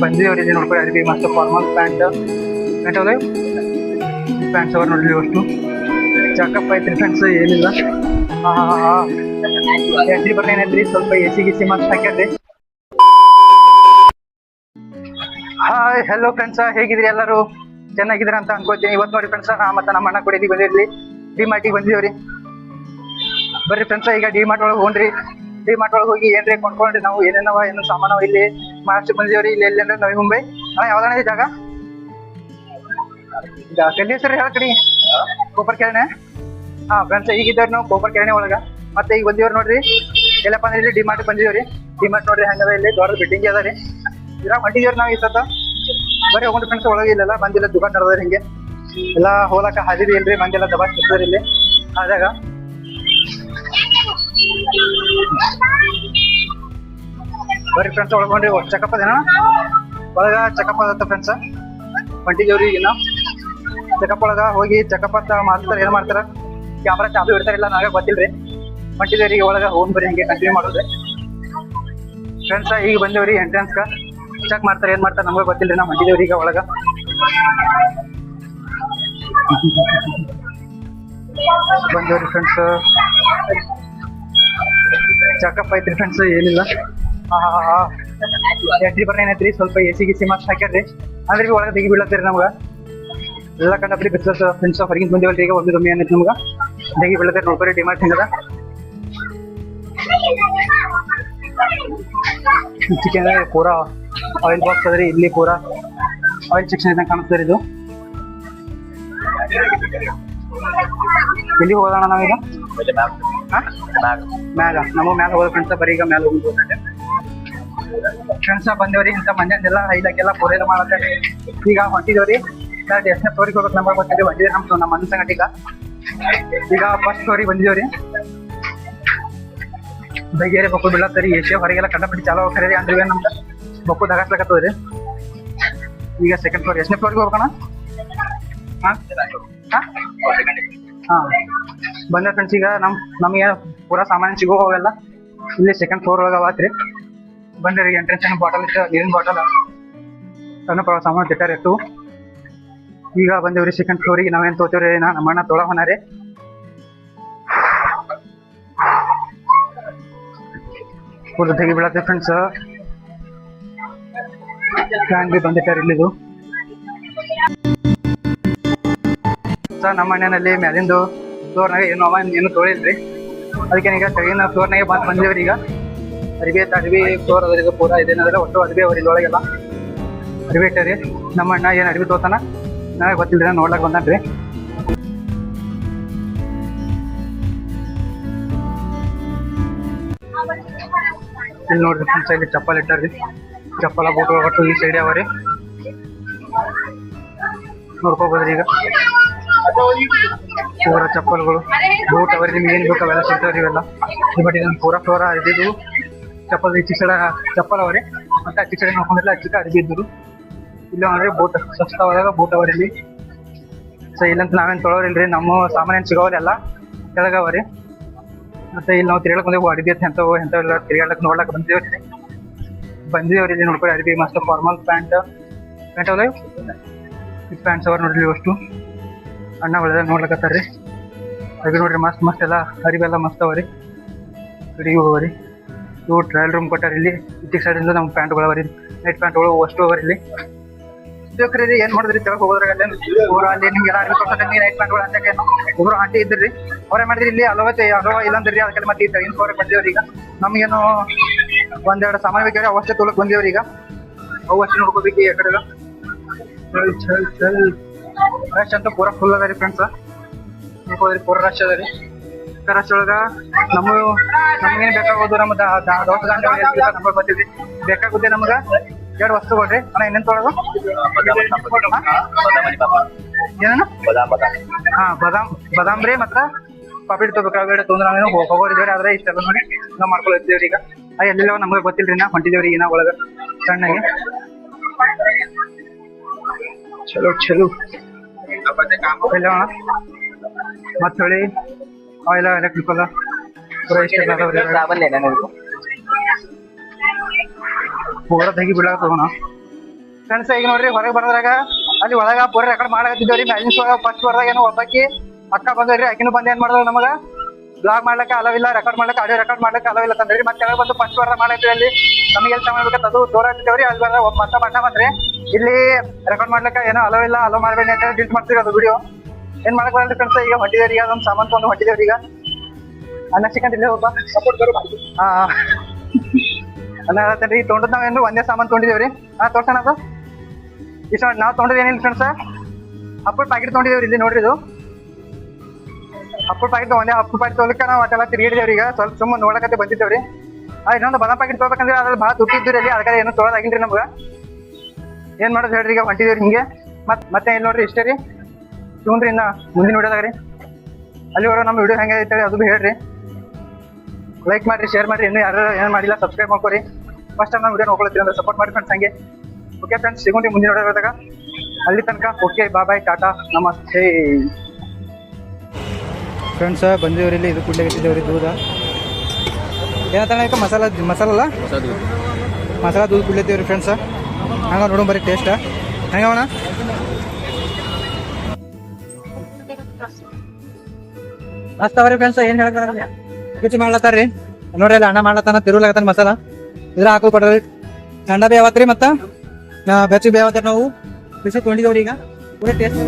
ಬಂದಿದ್ದೇವ್ರಿ ಇಲ್ಲಿ ನೋಡ್ಕೊಳ್ಳಿ ಅರ್ಬಿ ಮಸ್ತ್ ಫಾರ್ಮಲ್ ಪ್ಯಾಂಟ್ ಅಲ್ಲ ಪ್ಯಾಂಟ್ಸ್ ಅವ್ರು ನೋಡ್ರಿ ಅಷ್ಟು ಚಾಕಪ್ ಐತ್ರಿ ಫ್ರೆಂಡ್ಸ್ ಏನಿಲ್ಲ ಎಂಟ್ರಿ ಬರ್ನೇನೈತ್ರಿ ಸ್ವಲ್ಪ ಎಸಿ ಗಿಸಿ ಮಸ್ತ್ ಹಾಕ್ಯಾರ್ರಿ. ಹಾಯ್ ಹಲೋ ಫ್ರೆಂಡ್ಸ್, ಹೇಗಿದ್ರಿ ಎಲ್ಲರೂ? ಚೆನ್ನಾಗಿದ್ರ ಅಂತ ಅನ್ಕೋತೀನಿ. ಇವತ್ತು ನೋಡಿ ಫ್ರೆಂಡ್ಸ್, ಮತ್ತೆ ನಮ್ಮ ಅಣ್ಣ ಕೊಡಿದ್ವಿ ಬಂದಿರ್ಲಿ ಡಿ ಮಾರ್ಟಿಗೆ ಬಂದಿದ್ದೇವ್ರಿ. ಬರ್ರಿ ಫ್ರೆಂಡ್ಸ್, ಈಗ ಡಿ ಮಾರ್ಟ್ ಒಳಗೆ ಹೋಗ್ರಿ. ಡಿ ಮಾರ್ಟ್ ಒಳಗೆ ಹೋಗಿ ಏನ್ರಿ ಕೊಂಡ್ಕೊಂಡ್ರಿ ನಾವು ಏನೇನವ ಏನು ಸಾಮಾನು ಇಲ್ಲಿ ಮಹಾರಾಷ್ಟ್ರಕ್ಕೆ ಬಂದಿದ್ದೇವ್ರಿ. ಇಲ್ಲಿ ಎಲ್ಲಿ ಅಂದ್ರೆ ನವಿ ಮುಂಬೈ ಯಾವ್ದಾನ ಜಾಗ ಕಲ್ಲಿ ಹೆಸರು ಹೇಳ ಕಡೆ ಗೋಪರ್ ಕೆರಣೆ. ಫ್ರೆಂಡ್ಸ್ ಈಗಿದ್ದವ್ರು ನಾವು ಗೋಪರ್ ಕೆರಣೆ ಒಳಗ ಮತ್ತೆ ಈಗ ಬಂದಿವ್ರಿ ನೋಡ್ರಿ. ಎಲ್ಲಪ್ಪ ಅಂದ್ರೆ ಇಲ್ಲಿ ಡಿ ಮಾರ್ಟ್ ಬಂದಿದ್ದೇವ್ರಿ. ಡಿ ಮಾರ್ಟ್ ನೋಡ್ರಿ ಹಂಗದ, ಇಲ್ಲಿ ದೊಡ್ಡ ಬಿಲ್ಡಿಂಗ್ ಅದ ರೀ. ಇದ್ರಾಗ ಹೊಂಟಿದೇವ್ರಿ ನಾವು ಈ ಸತ. ಬರೀ ಹೋಗ್ರಿ ಫ್ರೆಂಡ್ಸ್, ಒಳಗೆ ಇಲ್ಲೆಲ್ಲ ಬಂದಿಲ್ಲ ದುಕಾನ್ ನಡೆದ್ರಿ ಹಿಂಗೆ ಎಲ್ಲ ಹೋಲಕ್ಕ ಹಾದಿರಿ ಇಲ್ರಿ. ಮಂದಿಲ್ಲ ದಬಾಸ್ ಇರ್ತದ್ರಿ ಇಲ್ಲಿ ಆದಾಗ. ಬರ್ರಿ ಫ್ರೆಂಡ್ಸ್ ಒಳಗೊಂಡ್ರಿ ಚೆಕಪ್ ಅದೇನ ಒಳಗ ಚೆಕಪ್ ಅದತ್ತ ಫ್ರೆಂಡ್ಸ್. ಹೊಂಟಿದೇವ್ರಿ ಈಗ ನಾವು ಚೆಕಪ್ ಒಳಗ ಹೋಗಿ ಚೆಕಪ್ ಅಂತ ಮಾಡ್ತಾರ. ಏನ್ ಮಾಡ್ತಾರ ಕ್ಯಾಮ್ರಾ ಚಾಲು ಇಡ್ತಾರಿಲ್ಲ ನಾವೇ ಗೊತ್ತಿಲ್ರಿ. ಹೊಂಟಿದೇವ್ರಿ ಒಳಗ ಹೋಗ್ ಬರ್ರಿ ಹಿಂಗೆ ಕಂಟಿನ್ಯೂ ಮಾಡೋದ್ರಿ ಫ್ರೆಂಡ್ಸ್. ಈಗ ಬಂದೇವ್ರಿ ಎಂಟ್ರೆನ್ಸ್ಗ ಚೆಕ್ ಮಾಡ್ತಾರೆ ಏನ್ ಮಾಡ್ತಾರೆ ನಮ್ಗೆ ಗೊತ್ತಿಲ್ರಿ. ನಾವು ಹೊಂಟಿದೇವ್ರಿ ಈಗ ಒಳಗ. ಬಂದೇವ್ರಿ ಫ್ರೆಂಡ್ಸ್, ಚೆಕಪ್ ಐತ್ರಿ ಫ್ರೆಂಡ್ಸ್ ಏನಿಲ್ಲ. ಎಂಟ್ರಿ ಬರ್ನೇನೈತ್ರಿ ಸ್ವಲ್ಪ ಎಸಿ ಗಿಸಿ ಮಸ್ತ್ ಹಾಕ್ಯಾರ್ರಿ. ಅಂದ್ರೆ ಒಳಗೆ ತೆಗಿ ಬೀಳತ್ತೀರಿ ನಮ್ಗ ಎಲ್ಲ ಕಂಡಪಡಿ ಬಿಸ್ನೆಸ್ ಫ್ರೆಂಡ್ಸ್. ಹೊರಗಿಂದ ಬಂದೇವಲ್ರಿ ಈಗ ಒಮ್ಮೆ ಕಮ್ಮಿ ಏನೈತಿ ನಮ್ಗ ತೆಗಿ ಬೀಳತ್ತೀರಿ. ನೋಡ್ರಿ ಡಿಮಾರ್ಟ್ ಹಿಂಗದ. ಚಿಕನ್ ಪೂರಾ ಆಯಿಲ್ ಬಾಕ್ಸ್ ಅದ್ರಿ. ಇಲ್ಲಿ ಪೂರಾ ಆಯಿಲ್ ಸೆಕ್ಷನ್ ಇದ್ದಂಗೆ ಕಾಣಿಸ್ತದೆ ಇದು. ಎಲ್ಲಿ ಹೋಗೋಣ ನಾವೀಗ? ಮ್ಯಾಗ ನಮಗ್ ಮ್ಯಾಲ ಹೋದ ಫ್ರೆಂಡ್ಸ್. ಬರೀ ಈಗ ಮ್ಯಾಲ ಹೋಗಿ ಫ್ರೆಂಡ್ಸ್ ಬಂದೇವ್ರಿ. ಇಂಥ ಮಂದಿಯೆಲ್ಲ ಐದಕ್ಕೆಲ್ಲ ಪೂರೈಲ ಮಾಡತ್ತೆ. ಈಗ ಹೊಂಟಿದೇವ್ರಿ ಎಷ್ಟನೇ ಫ್ಲೋರಿಗೆ ಹೋಗ್ಬೇಕು ನಮ್ಗೆ ಗೊತ್ತಿದೆ. ಬಂದಿದೆ ನಮ್ಮ ಮನ ಸಂಗಟ ಈಗ ಫಸ್ಟ್ ಫ್ಲೋರಿಗೆ ಬಂದಿದ್ದೇವ್ರಿ. ಬೈಗೇರಿ ಬಕ್ಕು ಬೀಳತ್ತರಿ. ಏಷ್ಯಾ ಹೊರಗೆಲ್ಲ ಕಂಡಪಟ್ಟಿ ಚಾಲೋ ಖರೀದಿ ಅಂದ್ರೆ ನಮ್ಗೆ ಬಕ್ಕು ದಗಾಸ್ಲಕತ್ತದ್ರಿ. ಈಗ ಸೆಕೆಂಡ್ ಫ್ಲೋರ್ ಎಷ್ಟನೇ ಫ್ಲೋರಿಗೆ ಹೋಗ್ಬೇಕಣ್ಣ? ಬಂದ ಫ್ರೆಂಡ್ಸ್. ಈಗ ನಮ್ಗೆ ಪೂರಾ ಸಾಮಾನು ಸಿಗೋ ಹೋಗಲ್ಲ ಇಲ್ಲಿ ಸೆಕೆಂಡ್ ಫ್ಲೋರ್ ಒಳಗೆ ಆತ್ರಿ. ಬಂದ್ರಿ ಎಂಟ್ರೆನ್ಸ್ ಬಾಟಲ್ ಇತ್ತು, ನೀರಿನ ಬಾಟಲ್ ಸಣ್ಣ ಸಾಮಾನು ತಿಟ್ಟಾರ ಇಟ್ಟು. ಈಗ ಬಂದೇವ್ರಿ ಸೆಕೆಂಡ್ ಫ್ಲೋರಿಗೆ. ನಾವೇನು ತೋತೀವ್ರಿ ನಮ್ಮ ಅಣ್ಣ ತೊಳಗ ಹೊನಾರಿ. ಫುಲ್ ತೆಗಿ ಬೀಳತ್ತೆ ಫ್ರೆಂಡ್ಸ್. ಫ್ಯಾನ್ ಬಿ ಬಂದಿಟ್ಟಾರ ಇಲ್ಲಿದು. ನಮ್ಮ ಮನೆಯಲ್ಲಿ ಮ್ಯಾಲಿಂದು ಫ್ಲೋರ್ನಾಗ ಏನು ತೊಳಿಲ್ರಿ. ಅದಕ್ಕೆ ಈಗ ತೆಗಿನ ಫ್ಲೋರ್ನಾಗೆ ಬಂದೇವ್ರಿ. ಈಗ ಅರಿವಿ ಫ್ಲೋರ್ ಅದ್ರ ಇದು ಪೂರಾ ಇದೇನಂದ್ರೆ ಒಟ್ಟು ಅರಿವಿ ಅವ್ರಿ ಇಲ್ಲೊಳಗೆಲ್ಲ ಅರಿವಿ ಇಟ್ಟಾರಿ. ನಮ್ಮ ಅಣ್ಣ ಏನು ಅರಿವಿ ತೋತಾನ ನಾವೇ ಗೊತ್ತಿಲ್ರಿ, ನೋಡ್ಲಕ್ ಬಂದನ್ರಿ. ಇಲ್ಲಿ ನೋಡ್ರಿ ಫ್ರೆಂಡ್ಸ್, ಇಲ್ಲಿ ಚಪ್ಪಲ್ ಇಟ್ಟಾರ್ರಿ. ಚಪ್ಪಲ ಬೂಟ್ ಒಟ್ಟು ಈ ಸೈಡ್ ಅವರಿ ನೋಡ್ಕೋಬೋದ್ರಿ. ಈಗ ಪೂರ ಚಪ್ಪಲ್ಗಳು ಬೂಟ್ ಅವರಿ. ನಿಮ್ಗೆ ಏನು ಬೇಕು ಅವೆಲ್ಲ ಸಿಗ್ತಾವ್ರಿ ಇವೆಲ್ಲ. ಬಟ್ ಇದನ್ನು ಪೂರಾ ಫ್ಲೋರ ಇದ್ದಿದ್ದು ಚಪ್ಪಲ್. ಈ ಚಿಕ್ಕ ಸೈಡ ಚಪ್ಪಲ್ ಅವರಿ ಮತ್ತೆ ಅಚ್ಚಿ ಸೈಡ್ ನೋಡ್ಕೊಂಡಿಲ್ಲ ಅಚ್ಚಿಕ ಅರ್ಬಿ ಇದ್ದರು. ಇಲ್ಲ ಅಂದ್ರೆ ಬೂಟ್ ಸಸ್ತಾವಾಗ ಬೂಟ್ ಅವರಿ ಇಲ್ಲಿ. ಸೊ ಇಲ್ಲಂತ ನಾವೇನು ತೊಳೋರಿಲ್ರಿ. ನಮ್ಮ ಸಾಮಾನೇನು ಸಿಗೋರೆಲ್ಲ ಕೆಳಗವರಿ. ಮತ್ತೆ ಇಲ್ಲಿ ನಾವು ತಿರ್ಗಾಡಕ್ ಬಂದೇವು. ಅರ್ಬಿ ಎಂಥವೆಲ್ಲ ತಿರ್ಗಾಡಕ್ ನೋಡ್ಲಕ್ ಬಂದಿದ್ದೇವ್ರಿ. ಇಲ್ಲಿ ನೋಡ್ಕೊಳ್ಳಿ ಅರ್ಬಿ ಮಸ್ತ್ ಫಾರ್ಮಲ್ ಪ್ಯಾಂಟ್ ಅವಲ್ಲ ಈ ಪ್ಯಾಂಟ್ಸ್ ಅವ್ರು ನೋಡ್ರಿ ಅಷ್ಟು ಅಣ್ಣ ಒಳ್ಳೆದಾಗ ನೋಡ್ಲಕತ್ತಾರ್ರಿ. ಅರ್ಬಿ ನೋಡ್ರಿ ಮಸ್ತ್ ಮಸ್ತ್ ಎಲ್ಲ ಅರಿಬಿ ಎಲ್ಲ ಮಸ್ತ್ ಅವರಿ. ಹುಡುಗಿ ಹೋಗ್ರಿ. ಇವು ಟ್ರಯಲ್ ರೂಮ್ ಕೊಟ್ಟಾರ ಇಲ್ಲಿ. ಇಟ್ಟಿಗೆ ಸೈಡಿಂದ ನಮ್ಮ ಪ್ಯಾಂಟ್ಗಳು ಅವರಿ, ನೈಟ್ ಪ್ಯಾಂಟ್ಗಳು ಅಷ್ಟು ಹೋಗ್ರಿ. ಇಲ್ಲಿ ಬೇಕ್ರಿ ಏನ್ ಮಾಡಿದ್ರಿ ತೆಳಗೆ ಹೋಗೋದ್ರಾಗ ಅಲ್ಲಿ ನಿಮ್ಗೆಲ್ಲ ಅರ್ಬಿ ಕೊಡ್ತಾರೆ ನೈಟ್ ಪ್ಯಾಂಟ್ಗಳು ಅಂತ ಒಬ್ರು ಆಂಟಿ ಇದ್ರಿ. ಅವ್ರೇ ಮಾಡಿದ್ರಿ ಇಲ್ಲಿ ಅಲೋ ಇಲ್ಲಂದ್ರಿ. ಅದಕ್ಕೆ ಮತ್ತೆ ಈ ತೆಗಿನ ಫ್ಲೋರಿಗೆ ಬಂದೇವ್ರಿ. ಈಗ ನಮ್ಗೇನು ಒಂದೆರಡು ಸಾಮಾನು ಬೇಕಾದ್ರೆ ಅವಷ್ಟೇ ತೊಳಕ್ ಬಂದೇವ್ರಿ. ಈಗ ಅವು ಅಷ್ಟೇ ನೋಡ್ಕೋಬೇಕು. ಈ ಕಡೆ ರಶ್ ಅಂತ ಪೂರಾ ಫುಲ್ ಅದ ರೀ ಫ್ರೆಂಡ್ಸ್. ನೋಡ್ಕೋದ್ರಿ ಪೂರಾ ರಶ್ ಅದ ರೀ. ರಶ್ ಒಳಗ ನಮ್ಗೇನು ಬೇಕಾಗೋದು ನಮ್ಮ ದೊಡ್ಡ ನಮ್ಗೆ ಗೊತ್ತಿದ್ರಿ. ಬೇಕಾಗುತ್ತೆ ನಮ್ಗೆ ಎರಡು ವಸ್ತು ಕೊಡ್ರಿ ಅಣ್ಣ. ಇನ್ನೇನು ತೊಳಗು ಏನ ಬದಾಮ್ ರೀ ಮತ್ತೆ ಪಾಪಿಡ್ ತೊಗೋಬೇಕಾಗ ತೊಂದ್ರೆ ನಾವೇನು ಹೋಗೋರಿದ್ದೇವೆ. ಆದ್ರೆ ಇಷ್ಟೆಲ್ಲ ನೋಡಿ ನಾವು ಮಾಡ್ಕೊಳ್ತಿದ್ದೇವ್ರಿ. ಈಗ ಎಲ್ಲೆಲ್ಲ ನಮ್ಗೆ ಗೊತ್ತಿಲ್ರಿ. ನಾ ಹೊಂಟಿದ್ದೇವ್ರಿ ಈಗ ಒಳಗ ಸಣ್ಣಗೆ. ಚಲೋ ಎಲ್ಲ ಮತ್ತೆ ಹೇಳಿ ಆಯಿಲ್ ಎಲೆಕ್ಟ್ರಿಕಲ್ ಪೂರ ಇಷ್ಟ ಪೂರ ತೆಗಿ ಬೀಳಾಕ ತಗೋಣ. ಫ್ರೆಂಡ್ಸ್ ಈಗ ನೋಡ್ರಿ ಹೊರಗೆ ಬರೋದ್ರಾಗ ಅಲ್ಲಿ ಒಳಗ ಪೂರ ರೆಕಾರ್ಡ್ ಮಾಡಕತ್ತಿದ್ದೇವ್ರಿ ಮ್ಯಾಲಿನ ಫಸ್ಟ್ ಬರ್ದಾಗ ಏನೋ ಒಬ್ಬಾಕಿ ಅಕ್ಕ ಬಂದ್ರಿ ಆಕಿನೂ ಬಂದ್ ಏನ್ ಮಾಡಿದ್ರು ನಮಗ ಬ್ಲಾಗ್ ಮಾಡ್ಲಿಕ್ಕೆ ಅಲವಿಲ್ಲ ರೆಕಾರ್ಡ್ ಮಾಡ್ಲಿಕ್ಕೆ ಆಡಿಯೋ ರೆಕಾರ್ಡ್ ಮಾಡ್ಲಿಕ್ಕೆ ಅಲವಿಲ್ಲ ತಂದ್ರಿ ಮತ್ತೆ ಕೆಳಗೆ ಬಂದು ಫಸ್ಟ್ ಬರ್ದ ಮಾಡೈತ್ರಿ ಅಲ್ಲಿ ನಮಗೆ ಎಲ್ಲಿ ತಗೊಳ್ಬೇಕಂತ ಅದು ತೋರಾಕ್ತಿದ್ದೇವ್ರಿ ಅಲ್ಲಿ ಬಂದ ಒಬ್ಬ ಮತ್ತ ಬಣ್ಣ ಬಂದ್ರೆ ಇಲ್ಲಿ ರೆಕಾರ್ಡ್ ಮಾಡ್ಲಿಕ್ಕೆ ಏನೋ ಅಲವಿಲ್ಲ ಅಲೋ ಮಾಡಬೇಡಿ ಅಂತ ಡಿಲೀಟ್ ಮಾಡ್ತೀವಿ ಅದು ವಿಡಿಯೋ ಏನ್ ಮಾಡಕ್ ಬರಲ್ರಿ ಫ್ರೆಂಡ್ಸ್ ಈಗ ಹೊಂಟಿದೇವ್ರಿ ಅದೊಂದು ಸಾಮಾನು ತೊಗೊಂಡು ಹೊಂಟಿದೇವ್ರಿ ಈಗ ಅನ್ನ ಚಿಕನ್ ಇಲ್ಲೇ ಒಬ್ಬ ಹಾ ಅನ್ನ ಹೇಳ್ತೇನ್ರಿ ತೊಗೊಂಡದ್ ನಾವೇನು ಒಂದೇ ಸಾಮಾನು ತೊಗೊಂಡಿದೇವ್ರಿ ಹಾ ತೋರ್ಸೋಣ ಅದು ಇಷ್ಟ ನಾವು ತೊಗೊಂಡಿದ್ದು ಏನಿಲ್ಲ ಫ್ರೆಂಡ್ಸ್ ಹಪ್ಪಳ ಪ್ಯಾಕೆಟ್ ತೊಗೊಂಡಿದೇವ್ರಿ ಇಲ್ಲಿ ನೋಡ್ರಿ ಇದು ಹಪ್ಪಳ ಪ್ಯಾಕೆಟ್ ಒಂದೇ ಹಪ್ಪಳ ಪ್ಯಾಕೆಟ್ ತೊಗೊಳಕ್ಕೆ ನಾವು ಅದೆಲ್ಲ ತಿರುಗಿದ್ದೇವ್ರಿ ಈಗ ಸ್ವಲ್ಪ ಸುಮ್ಮನೆ ನೋಡಕತ್ತೆ ಬಂದಿದ್ದೇವ್ರಿ ಇನ್ನೊಂದು ಬದಾಮ್ ಪ್ಯಾಕೆಟ್ ತೊಗೋಬೇಕಂದ್ರೆ ಅದ್ರಲ್ಲಿ ಭಾಳ ತುಟ್ಟಿದ್ರಿ ಅಲ್ಲಿ ಅದಕ್ಕೆ ಏನೂ ತೊಗೊಳೋದಾಗಿಲ್ರಿ ನಮ್ಗೆ ಏನ್ ಮಾಡೋದು ಹೇಳ್ರಿ ಈಗ ಹೊಂಟಿದೇವ್ರಿ ಹಿಂಗೆ ಮತ್ತೆ ಏನ್ ನೋಡ್ರಿ ಇಷ್ಟೇ ರೀ ತೊಗೊಂಡ್ರಿ ಇನ್ನ ಮುಂದಿನ ವಿಡಿಯೋದಾಗ ರೀ ಅಲ್ಲಿವರೆಗೂ ನಮ್ಮ ವಿಡಿಯೋ ಹೆಂಗೆ ಐತೆ ಅದು ಭೀ ಹೇಳ್ರಿ ಲೈಕ್ ಮಾಡಿರಿ ಶೇರ್ ಮಾಡಿರಿ ಇನ್ನೂ ಯಾರು ಏನು ಮಾಡಿಲ್ಲ ಸಬ್ಸ್ಕ್ರೈಬ್ ಮಾಡ್ಕೊರಿ ಫಸ್ಟ್ ಟೈಮ್ ನಾವು ವಿಡಿಯೋ ನೋಡ್ಕೊಳ್ತೀವಿ ಅಂದ್ರೆ ಸಪೋರ್ಟ್ ಮಾಡಿ ಫ್ರೆಂಡ್ಸ್ ಹಂಗೆ ಓಕೆ ಫ್ರೆಂಡ್ಸ್ ಸಿಗೋಣ್ರಿ ಮುಂದಿನ ವಿಡಿಯೋದಾಗ ಅಲ್ಲಿ ತನಕ ಓಕೆ ಬಾಯ್ ಟಾಟಾ ನಮಸ್ತೆ ಫ್ರೆಂಡ್ಸ್ ಬಂದಿವ್ರಿ ಇಲ್ಲಿ ಇದು ಕುಡ್ಲಿಕ್ಕೆ ದೂಧ ಏನಂತ ಮಸಾಲ ದೂಧ ಕುಡ್ಲತ್ತೀವ್ರಿ ಫ್ರೆಂಡ್ಸ್ ಹಂಗ ನೋಡೋಣ ಬರೀ ಟೇಸ್ಟ್ ಹೆಂಗವಣ ಮಸ್ತ್ ಅವ್ರಿ ಫ್ರೆಂಡ್ಸ್ ಏನ್ ಹೇಳ್ತಾರ ರುಚಿ ಮಾಡ್ಲತ್ತಾರ್ರಿ ನೋಡ್ರಿ ಅಲ್ಲಿ ಅಣ್ಣ ಮಾಡ್ಲತ್ತಾನ ತಿರುಗ್ಲಾಗತ್ತಾನ ಮಸಾಲ ಇದ್ರ ಹಾಕೋ ಕೊಡ್ರಿ ಅಂಡ ಬೇ ಯಾವತ್ರಿ ಮತ್ತ ಬೆಚ್ಚ ಬೇ ಯಾವತ್ತಾರ ನಾವು ಬಿಸಿ ತೊಗೊಂಡಿದವ್ರಿ ಈಗ ಪೂರ ಟೇಸ್ಟ್